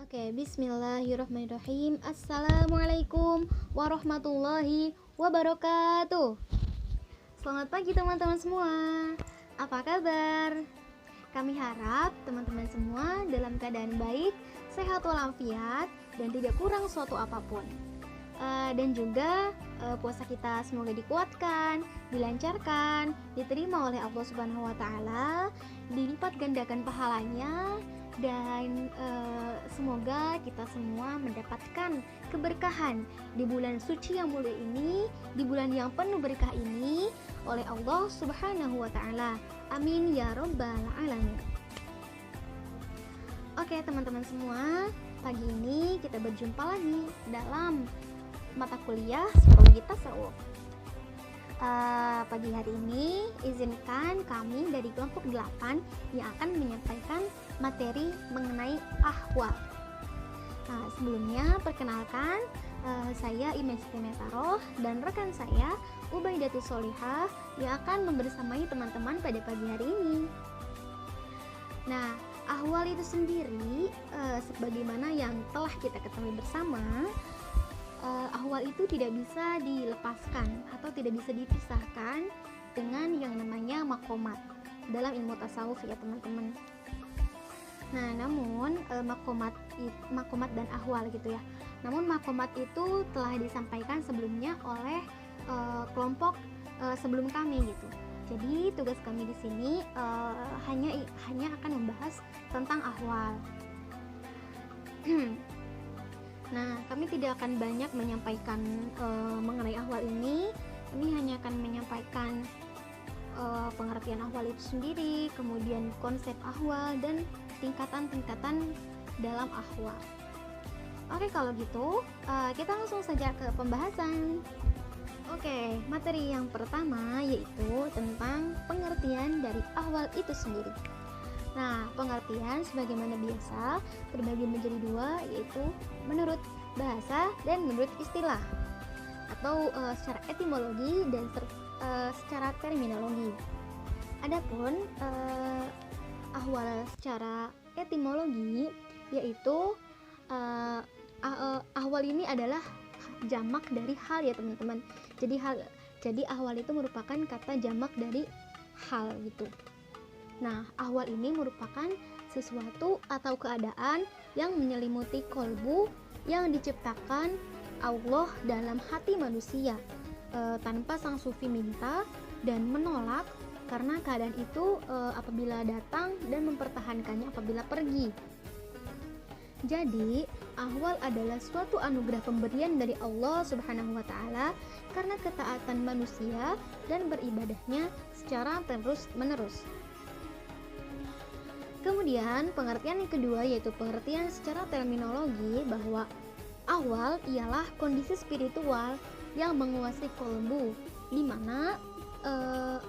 Oke, bismillahirrahmanirrahim. Assalamualaikum warahmatullahi wabarakatuh. Selamat pagi teman-teman semua. Apa kabar? Kami harap teman-teman semua dalam keadaan baik, sehat walafiat, dan tidak kurang suatu apapun. Dan juga puasa kita semoga dikuatkan, dilancarkan, diterima oleh Allah Subhanahu wa taala, dilipat gandakan pahalanya, dan semoga kita semua mendapatkan keberkahan di bulan suci yang mulia ini, di bulan yang penuh berkah ini oleh Allah Subhanahu wa taala. Amin ya rabbal alamin. Oke, teman-teman semua, pagi ini kita berjumpa lagi dalam mata kuliah psikologi tasawuf. Pagi hari ini izinkan kami dari kelompok 8 yang akan menyampaikan materi mengenai ahwal. Sebelumnya perkenalkan, saya Imes Timetaroh dan rekan saya Ubaidatus Solihah yang akan membersamai teman-teman pada pagi hari ini. Nah, ahwal itu sendiri sebagaimana yang telah kita ketahui bersama, ahwal itu tidak bisa dilepaskan atau tidak bisa dipisahkan dengan yang namanya makomat dalam ilmu tasawuf ya teman-teman. Nah, namun makomat dan ahwal gitu ya. Namun makomat itu telah disampaikan sebelumnya oleh kelompok sebelum kami gitu. Jadi tugas kami di sini hanya akan membahas tentang ahwal. Nah, kami tidak akan banyak menyampaikan mengenai ahwal ini. Kami hanya akan menyampaikan pengertian ahwal itu sendiri, kemudian konsep ahwal dan tingkatan-tingkatan dalam ahwal. Oke, kalau gitu kita langsung saja ke pembahasan. Oke, materi yang pertama yaitu tentang pengertian dari ahwal itu sendiri. Nah, pengertian sebagaimana biasa terbagi menjadi dua, yaitu menurut bahasa dan menurut istilah, atau secara etimologi dan secara terminologi. Adapun ahwal secara etimologi yaitu ahwal ini adalah jamak dari hal ya teman-teman. Jadi ahwal itu merupakan kata jamak dari hal gitu. Nah, ahwal ini merupakan sesuatu atau keadaan yang menyelimuti kolbu yang diciptakan Allah dalam hati manusia tanpa sang sufi minta dan menolak, karena keadaan itu apabila datang dan mempertahankannya apabila pergi. Jadi, ahwal adalah suatu anugerah pemberian dari Allah Subhanahu wa taala karena ketaatan manusia dan beribadahnya secara terus-menerus. Kemudian pengertian yang kedua yaitu pengertian secara terminologi, bahwa ahwal ialah kondisi spiritual yang menguasai kolbu, di mana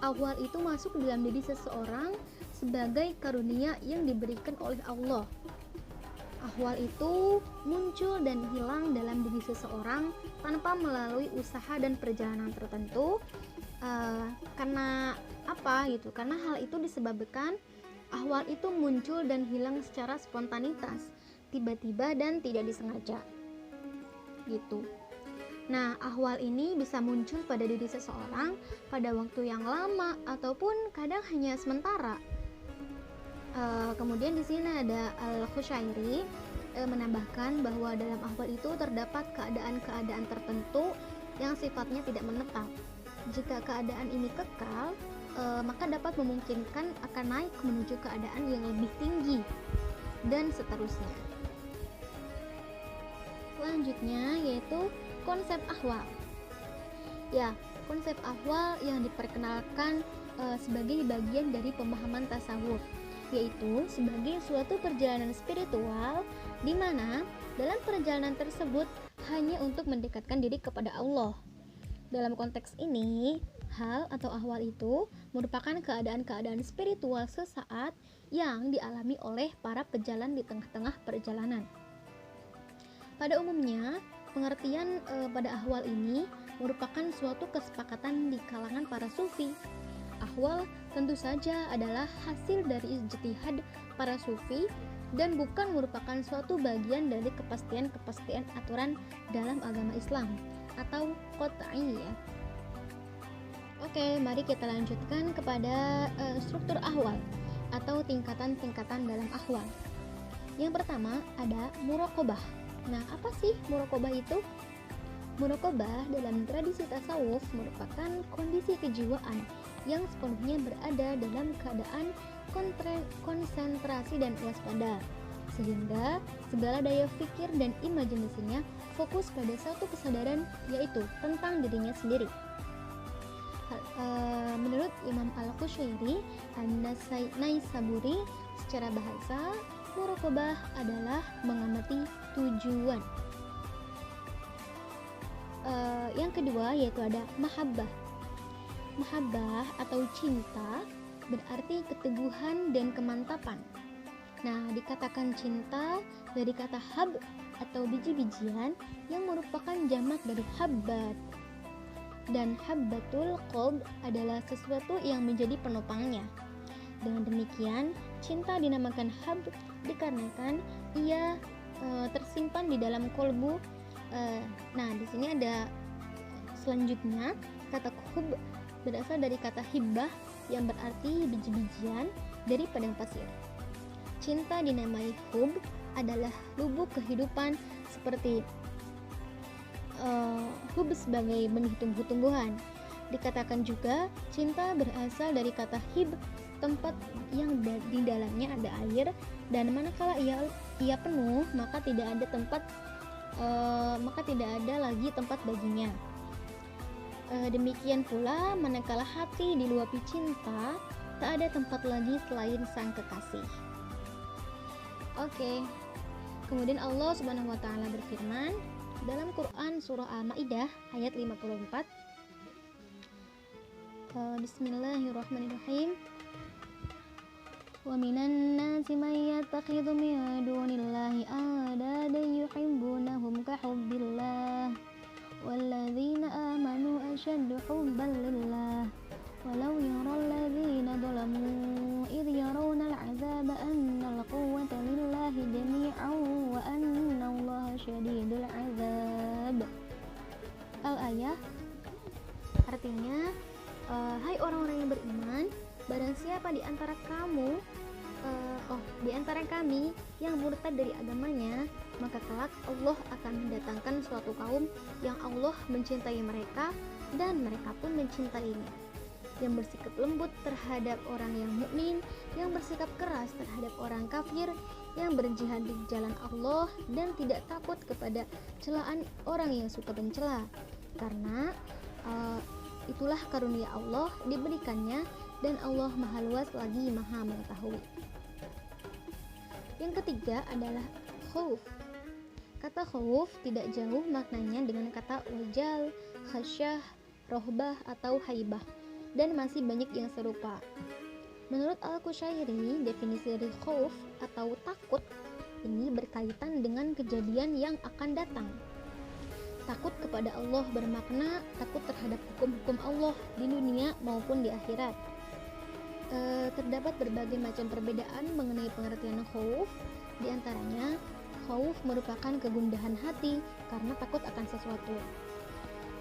ahwal itu masuk dalam diri seseorang sebagai karunia yang diberikan oleh Allah. Ahwal itu muncul dan hilang dalam diri seseorang tanpa melalui usaha dan perjalanan tertentu. Karena apa gitu? Karena hal itu disebabkan ahwal itu muncul dan hilang secara spontanitas, tiba-tiba dan tidak disengaja gitu. Nah, ahwal ini bisa muncul pada diri seseorang pada waktu yang lama ataupun kadang hanya sementara. Kemudian di sini ada Al-Khusyairi menambahkan bahwa dalam ahwal itu terdapat keadaan-keadaan tertentu yang sifatnya tidak menetap. Jika keadaan ini kekal, maka dapat memungkinkan akan naik menuju keadaan yang lebih tinggi dan seterusnya. Selanjutnya yaitu konsep ahwal. Ya, konsep ahwal yang diperkenalkan sebagai bagian dari pemahaman tasawuf, yaitu sebagai suatu perjalanan spiritual di mana dalam perjalanan tersebut hanya untuk mendekatkan diri kepada Allah. Dalam konteks ini, hal atau ahwal itu merupakan keadaan-keadaan spiritual sesaat yang dialami oleh para pejalan di tengah-tengah perjalanan. Pada umumnya, pengertian pada ahwal ini merupakan suatu kesepakatan di kalangan para sufi. Ahwal tentu saja adalah hasil dari ijtihad para sufi dan bukan merupakan suatu bagian dari kepastian aturan dalam agama Islam atau qat'i ya. Oke, mari kita lanjutkan kepada struktur ahwal atau tingkatan-tingkatan dalam ahwal. Yang pertama ada muraqabah. Nah, apa sih muraqabah itu? Muraqabah dalam tradisi tasawuf merupakan kondisi kejiwaan yang sepenuhnya berada dalam keadaan konsentrasi dan waspada, sehingga segala daya pikir dan imajinasinya fokus pada satu kesadaran, yaitu tentang dirinya sendiri. Menurut Imam Al-Qushairi An-Naisaburi, secara bahasa muraqabah adalah mengamati tujuan. Yang kedua yaitu ada mahabbah. Mahabbah atau cinta berarti keteguhan dan kemantapan. Nah, dikatakan cinta dari kata hab atau biji-bijian yang merupakan jamak dari habbat. Dan habbatul qalb adalah sesuatu yang menjadi penopangnya. Dengan demikian, cinta dinamakan hab dikarenakan ia tersimpan di dalam kolbu. Nah, di sini ada selanjutnya kata hub berasal dari kata hibbah yang berarti biji-bijian dari padang pasir. Cinta dinamai hub adalah lubuk kehidupan seperti hub sebagai benih tumbuh-tumbuhan. Dikatakan juga cinta berasal dari kata hib, tempat yang di dalamnya ada air, dan manakala ia penuh maka tidak ada lagi tempat baginya. Demikian pula manakala hati diluapi cinta, tak ada tempat lagi selain sang kekasih. Oke. Kemudian Allah Subhanahu wa taala berfirman dalam Quran surah Al-Maidah ayat 54. Bismillahirrahmanirrahim. Wa minan nasi may yattakhidhu min dunillahi andadan yuhibbunahum ka hubbillah walladzina amanu ashaddu hubban lillah walau yaral ladzina zalamu idh yarawna al'adzaba anna al-quwwata lillahi jami'an wa anna allaha syadidul 'adzab. Al-ayah artinya, hai orang-orang yang beriman, barang siapa di antara kami yang murtad dari agamanya, maka kelak Allah akan mendatangkan suatu kaum yang Allah mencintai mereka dan mereka pun mencintainya, yang bersikap lembut terhadap orang yang mukmin, yang bersikap keras terhadap orang kafir, yang berjihad di jalan Allah dan tidak takut kepada celaan orang yang suka mencela, karena itulah karunia Allah diberikannya dan Allah Maha Luas lagi Maha Mengetahui. Yang ketiga adalah khauf. Kata khauf tidak jauh maknanya dengan kata wajal, khasyah, rohbah atau haibah, dan masih banyak yang serupa. Menurut Al-Qushairi, definisi dari khauf atau takut ini berkaitan dengan kejadian yang akan datang. Takut kepada Allah bermakna takut terhadap hukum-hukum Allah di dunia maupun di akhirat. Terdapat berbagai macam perbedaan mengenai pengertian khauf. Di antaranya, khauf merupakan kegundahan hati karena takut akan sesuatu.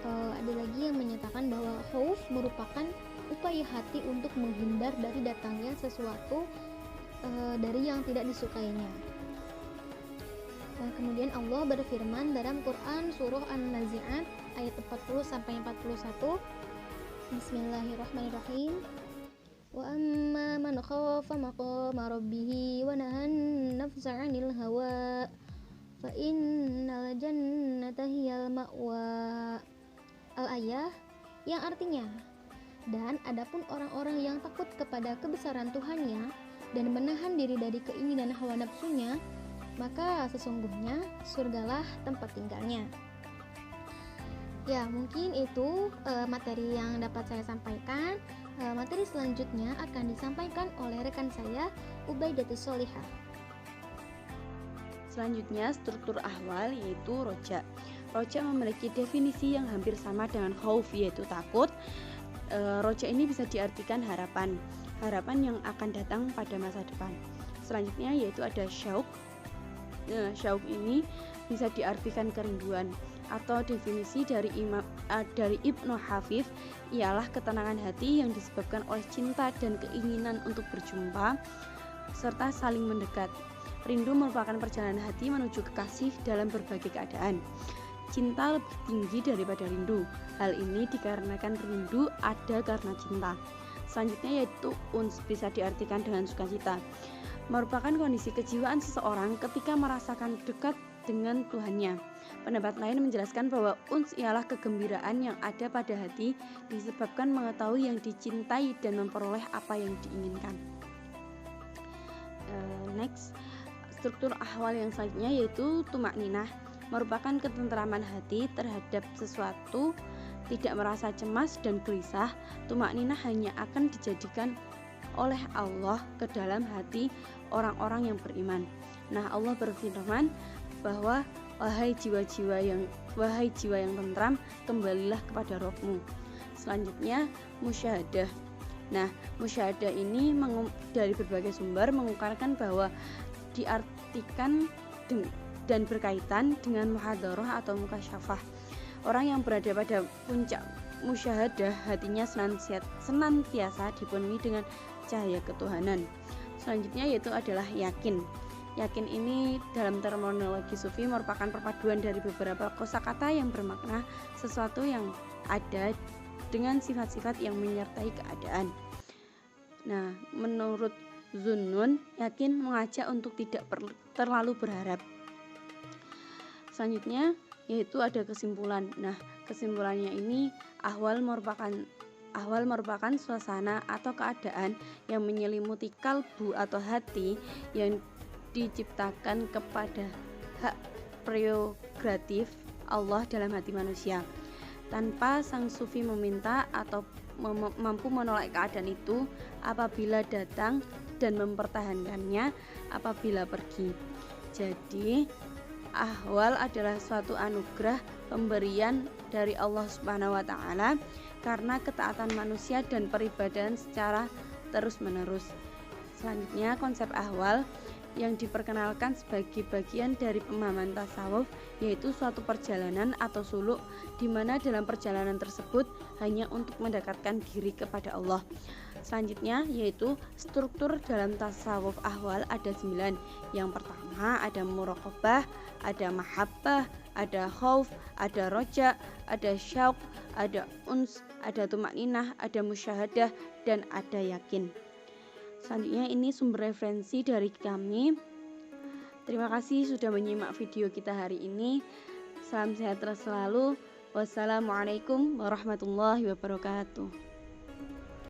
Ada lagi yang menyatakan bahwa khauf merupakan upaya hati untuk menghindar dari datangnya sesuatu dari yang tidak disukainya. Kemudian Allah berfirman dalam Quran surah An-Nazi'at ayat 40-41. Bismillahirrahmanirrahim. Wa amma man khafa maqama rabbih wa nahan nafsa 'anil hawa fa innal jannata hiyal ma'wa. Al-ayah yang artinya, dan adapun orang-orang yang takut kepada kebesaran Tuhannya dan menahan diri dari keinginan hawa nafsunya, maka sesungguhnya surgalah tempat tinggalnya. Ya, mungkin itu materi yang dapat saya sampaikan. Materi selanjutnya akan disampaikan oleh rekan saya, Ubaidatus Sholihah. Selanjutnya, struktur ahwal yaitu roja. Roja memiliki definisi yang hampir sama dengan khauf, yaitu takut. Roja ini bisa diartikan harapan. harapan yang akan datang pada masa depan. Selanjutnya yaitu ada syauk. Syauk ini bisa diartikan kerinduan, atau definisi dari Ibnu Hafif ialah ketenangan hati yang disebabkan oleh cinta dan keinginan untuk berjumpa serta saling mendekat. Rindu merupakan perjalanan hati menuju kekasih dalam berbagai keadaan. Cinta lebih tinggi daripada rindu. Hal ini dikarenakan rindu ada karena cinta. Selanjutnya yaitu uns, bisa diartikan dengan sukacita. Merupakan kondisi kejiwaan seseorang ketika merasakan dekat dengan Tuhannya. Pendapat lain menjelaskan bahwa uns ialah kegembiraan yang ada pada hati disebabkan mengetahui yang dicintai dan memperoleh apa yang diinginkan. Next, struktur ahwal yang selanjutnya yaitu tumakninah, merupakan ketentraman hati terhadap sesuatu, tidak merasa cemas dan gelisah. Tumakninah hanya akan dijadikan oleh Allah ke dalam hati orang-orang yang beriman. Nah, Allah berfirman bahwa wahai jiwa yang tentram, kembalilah kepada Rabbmu. Selanjutnya musyahadah. Nah, musyahadah ini dari berbagai sumber mengungkapkan bahwa diartikan dan berkaitan dengan muhadharah atau mukasyafah. Orang yang berada pada puncak musyahadah, hatinya senantiasa dipenuhi dengan cahaya ketuhanan. Selanjutnya yaitu adalah yakin. Yakin ini dalam terminologi sufi merupakan perpaduan dari beberapa kosakata yang bermakna sesuatu yang ada dengan sifat-sifat yang menyertai keadaan. Nah, menurut Zunnun, yakin mengajak untuk tidak terlalu berharap. Selanjutnya yaitu ada kesimpulan. Nah, kesimpulannya ini ahwal merupakan suasana atau keadaan yang menyelimuti kalbu atau hati yang diciptakan kepada hak prerogatif Allah dalam hati manusia. Tanpa sang sufi meminta atau mampu menolak keadaan itu apabila datang dan mempertahankannya apabila pergi. Jadi ahwal adalah suatu anugerah pemberian dari Allah Subhanahu wa taala karena ketaatan manusia dan peribadahan secara terus-menerus. Selanjutnya konsep ahwal yang diperkenalkan sebagai bagian dari pemahaman tasawuf, yaitu suatu perjalanan atau suluk di mana dalam perjalanan tersebut hanya untuk mendekatkan diri kepada Allah. Selanjutnya yaitu struktur dalam tasawuf ahwal ada 9. Yang pertama ada muraqabah, ada mahabbah, ada khauf, ada roja, ada syauk, ada uns, ada tumakninah, ada musyahadah, dan ada yakin. Selanjutnya ini sumber referensi dari kami. Terima kasih sudah menyimak video kita hari ini. Salam sehat selalu. Wassalamualaikum warahmatullahi wabarakatuh.